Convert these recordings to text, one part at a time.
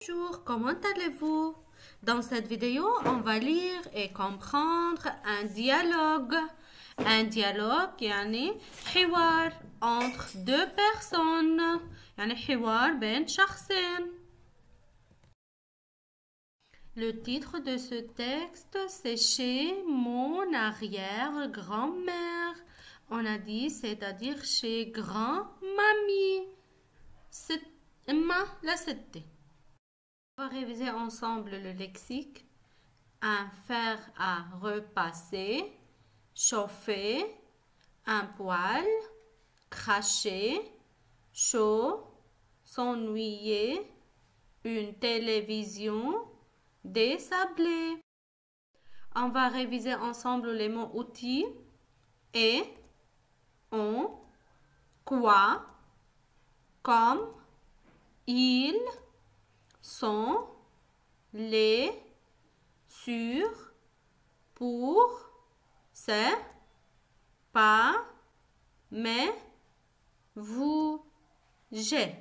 Bonjour, comment allez-vous? Dans cette vidéo, on va lire et comprendre un dialogue. Un dialogue يعني حوار entre deux personnes. يعني حوار بين شخصين. Le titre de ce texte, c'est Chez mon arrière-grand-mère. On a dit, c'est-à-dire chez grand-mamie. C'est ma la c'était. On va réviser ensemble le lexique. Un fer à repasser, chauffer, un poêle, cracher, chaud, s'ennuyer, une télévision, désabler. On va réviser ensemble les mots outils et, on, quoi, comme, ils, sont, les, sur, pour, c'est, pas, mais, vous, j'ai.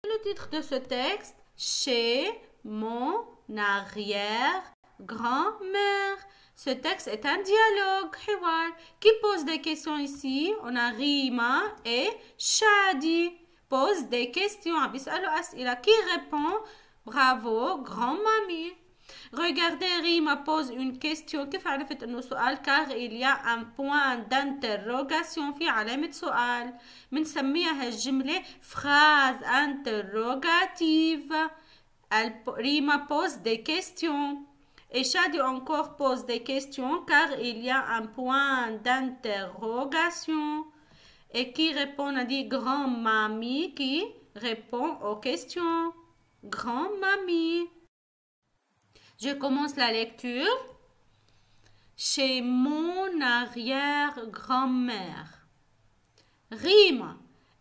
Le titre de ce texte, chez mon arrière-grand-mère. Ce texte est un dialogue, حوار. Qui pose des questions ici? On a Rima et Shadi. Pose des questions. Qui répond? Bravo, grand-mamie. Regardez, Rima pose une question. كيف عرفت إنه سؤال؟ car il y a un point d'interrogation في علامة سؤال. بنسميها هالجملة phrase interrogative. Rima pose des questions. Et Shadi encore pose des questions car il y a un point d'interrogation. Et qui répond? On a dit grand-mamie qui répond aux questions. Grand-mamie. Je commence la lecture. Chez mon arrière-grand-mère. Rima.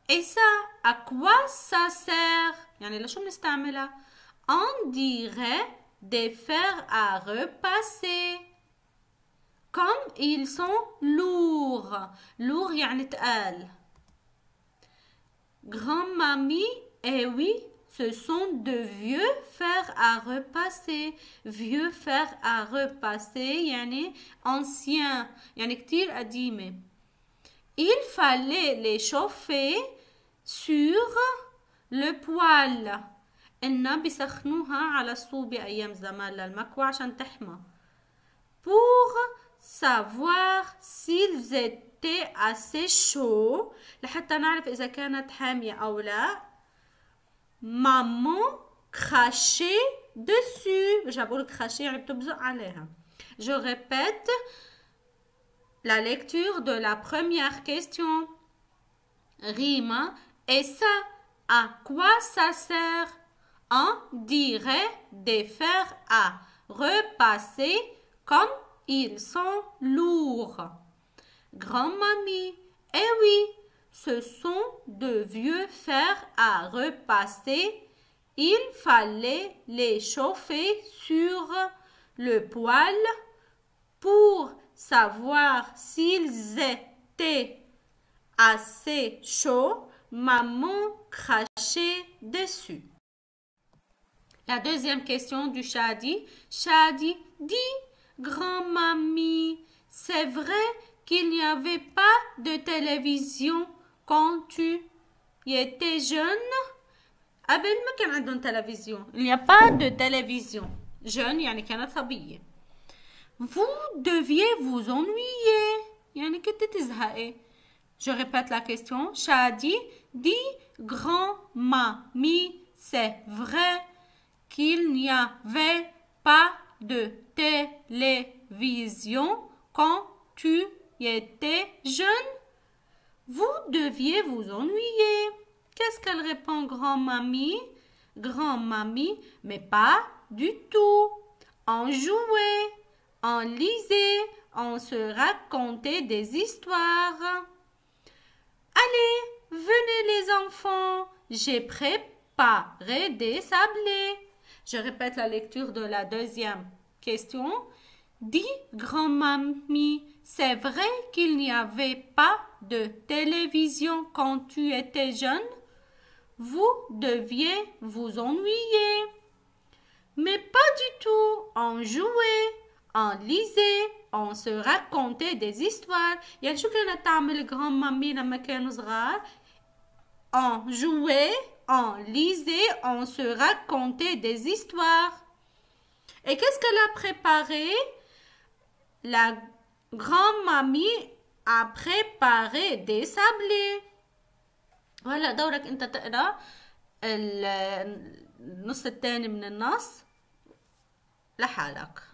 Et ça, à quoi ça sert? يعني لشو بنستعملها؟ On dirait des fers à repasser. Comme ils sont lourds. Lourd يعني تقال. Grand-mamie, eh oui, ce sont de vieux fers à repasser. Vieux fers à repasser يعني anciens. يعني كتير قديمة. Il fallait les chauffer sur le poêle. إنها بيسخنوها على الصوبة أيام زمان للمكوى عشان تحمى. Pour savoir s'ils étaient assez chauds لحتى نعرف إذا كانت حامية أو لا. Maman crachait dessus. مش بقول cracher يعني بتبزق عليها. Je répète la lecture de la première question. Rima, et ça, à quoi ça sert? On dirait des fers à repasser comme ils sont lourds. Grand-mamie, eh oui, ce sont de vieux fers à repasser. Il fallait les chauffer sur le poêle pour savoir s'ils étaient assez chauds. Maman crachait dessus. La deuxième question du Shadi. Shadi dit, grand-mamie, c'est vrai qu'il n'y avait pas de télévision quand tu étais jeune? قبل ما كان عندهم télévision. Il n'y a pas de télévision. Jeune يعني كانت صبية. Vous deviez vous ennuyer. يعني كنت تزهقي. Je répète la question. Shadi dit, grand-mamie, c'est vrai qu'il n'y avait pas de télévision quand tu étais jeune? Vous deviez vous ennuyer. Qu'est-ce qu'elle répond, grand-mamie? Grand-mamie, mais pas du tout. On jouait, on lisait, on se racontait des histoires. Allez, venez les enfants, j'ai préparé des sablés. Je répète la lecture de la deuxième question. Dis, grand-mamie, c'est vrai qu'il n'y avait pas de télévision quand tu étais jeune? vous deviez vous ennuyer. Mais pas du tout. On jouait, on lisait, on se racontait des histoires. يعني شو كانت تعمل grand mamie لما كانوا صغار؟ On jouait, on lisait, on se racontait des histoires. Et qu'est-ce qu'elle a préparé? La grand-mamie a préparé des sablés. وهلا دورك انت تقرا النص الثاني من النص لحالك.